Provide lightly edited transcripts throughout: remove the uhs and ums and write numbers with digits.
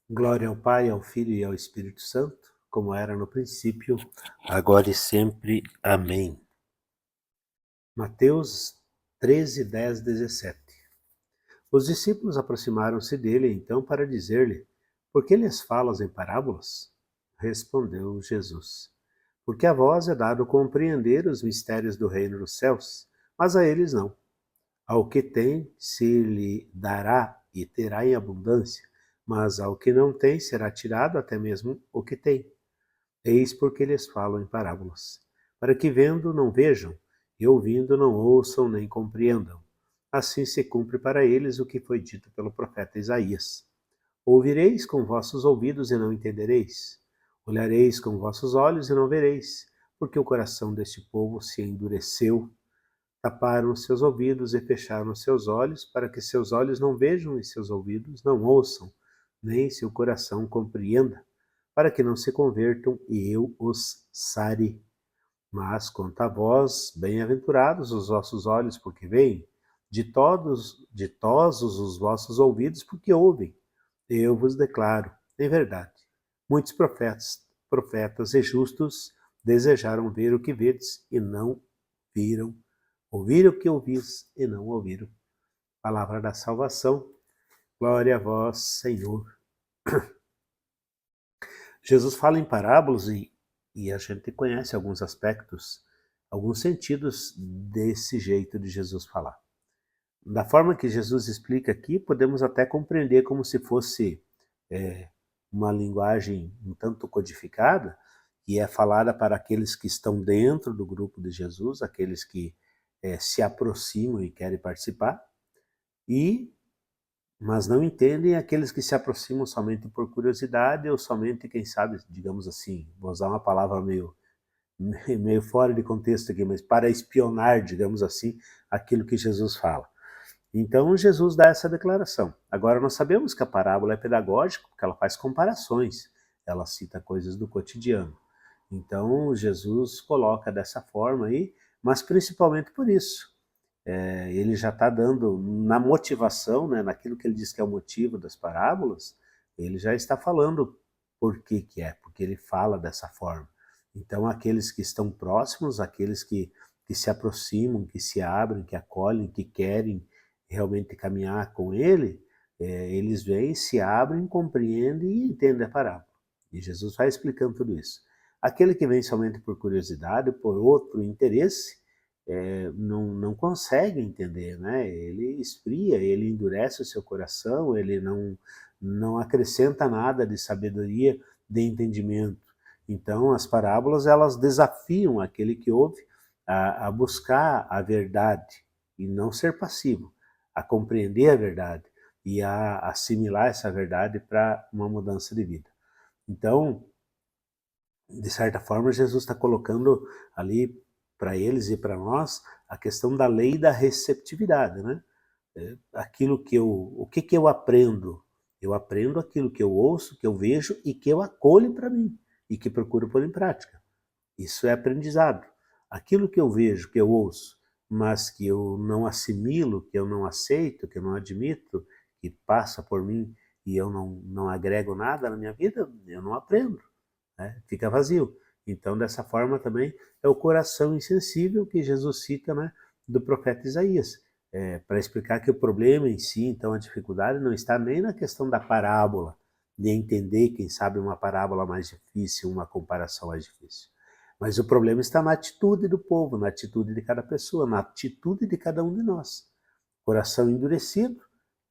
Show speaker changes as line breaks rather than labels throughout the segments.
Glória ao Pai, ao Filho e ao Espírito Santo, como era no princípio, agora e sempre. Amém. Mateus 13, 10, 17. Os discípulos aproximaram-se dele então para dizer-lhe: Por que lhes falas em parábolas? Respondeu Jesus: Porque a vós é dado compreender os mistérios do reino dos céus, mas a eles não. Ao que tem se lhe dará e terá em abundância, mas ao que não tem será tirado até mesmo o que tem. Eis porque lhes falo em parábolas, para que vendo não vejam, e ouvindo não ouçam nem compreendam. Assim se cumpre para eles o que foi dito pelo profeta Isaías. Ouvireis com vossos ouvidos e não entendereis. Olhareis com vossos olhos e não vereis, porque o coração deste povo se endureceu. Taparam seus ouvidos e fecharam seus olhos, para que seus olhos não vejam e seus ouvidos não ouçam, nem seu coração compreenda, para que não se convertam e eu os sare. Mas quanto a vós, bem-aventurados os vossos olhos, porque veem, ditosos os vossos ouvidos, porque ouvem. Eu vos declaro, em verdade, muitos profetas e justos desejaram ver o que vedes e não viram, ouvir o que ouvis e não ouviram. Palavra da salvação. Glória a vós, Senhor. Jesus fala em parábolas e a gente conhece alguns aspectos, alguns sentidos desse jeito de Jesus falar. Da forma que Jesus explica aqui, podemos até compreender como se fosse uma linguagem um tanto codificada, que é falada para aqueles que estão dentro do grupo de Jesus, aqueles que se aproximam e querem participar, mas não entendem aqueles que se aproximam somente por curiosidade ou somente, quem sabe, digamos assim, vou usar uma palavra meio fora de contexto aqui, mas para espionar, digamos assim, aquilo que Jesus fala. Então Jesus dá essa declaração. Agora nós sabemos que a parábola é pedagógica porque ela faz comparações, ela cita coisas do cotidiano. Então Jesus coloca dessa forma aí, mas principalmente por isso. Ele já está dando na motivação, né, naquilo que ele diz que é o motivo das parábolas, ele já está falando por que é, porque ele fala dessa forma. Então aqueles que estão próximos, aqueles que se aproximam, que se abrem, que acolhem, que querem realmente caminhar com ele, eles vêm, se abrem, compreendem e entendem a parábola. E Jesus vai explicando tudo isso. Aquele que vem somente por curiosidade, por outro interesse, não consegue entender, né? Ele esfria, ele endurece o seu coração, ele não acrescenta nada de sabedoria, de entendimento. Então, as parábolas, elas desafiam aquele que ouve a buscar a verdade e não ser passivo, a compreender a verdade e a assimilar essa verdade para uma mudança de vida. Então, de certa forma, Jesus está colocando ali para eles e para nós a questão da lei da receptividade, né? Aquilo que o que eu aprendo? Eu aprendo aquilo que eu ouço, que eu vejo e que eu acolho para mim e que procuro pôr em prática. Isso é aprendizado. Aquilo que eu vejo, que eu ouço, mas que eu não assimilo, que eu não aceito, que eu não admito, que passa por mim e eu não agrego nada na minha vida, eu não aprendo, né? Fica vazio. Então, dessa forma também é o coração insensível que Jesus cita, né, do profeta Isaías, para explicar que o problema em si, então a dificuldade não está nem na questão da parábola, de entender, quem sabe, uma parábola mais difícil, uma comparação mais difícil. Mas o problema está na atitude do povo, na atitude de cada pessoa, na atitude de cada um de nós. Coração endurecido,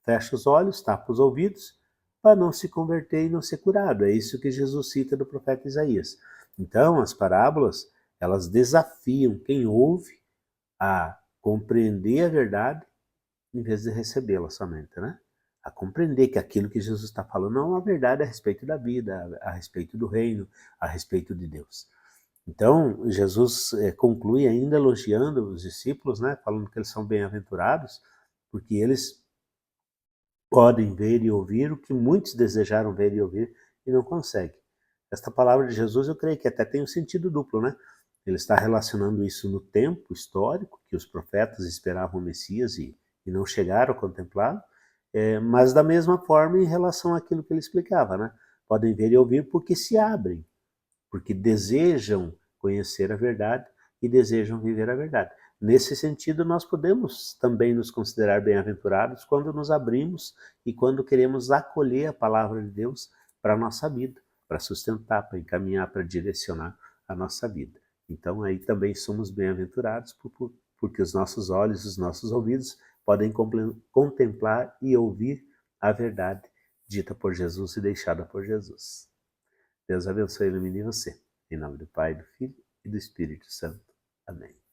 fecha os olhos, tapa os ouvidos, para não se converter e não ser curado. É isso que Jesus cita do profeta Isaías. Então, as parábolas, elas desafiam quem ouve a compreender a verdade em vez de recebê-la somente, né? A compreender que aquilo que Jesus está falando não é uma verdade a respeito da vida, a respeito do reino, a respeito de Deus. Então, Jesus conclui ainda elogiando os discípulos, né, falando que eles são bem-aventurados, porque eles podem ver e ouvir o que muitos desejaram ver e ouvir e não conseguem. Esta palavra de Jesus, eu creio que até tem um sentido duplo, né? Ele está relacionando isso no tempo histórico, que os profetas esperavam o Messias e não chegaram a contemplá-lo. Mas da mesma forma em relação àquilo que ele explicava, né? Podem ver e ouvir porque se abrem, porque desejam conhecer a verdade e desejam viver a verdade. Nesse sentido, nós podemos também nos considerar bem-aventurados quando nos abrimos e quando queremos acolher a palavra de Deus para a nossa vida, para sustentar, para encaminhar, para direcionar a nossa vida. Então aí também somos bem-aventurados porque os nossos olhos, os nossos ouvidos podem contemplar e ouvir a verdade dita por Jesus e deixada por Jesus. Deus abençoe e ilumine você. Em nome do Pai, do Filho e do Espírito Santo. Amém.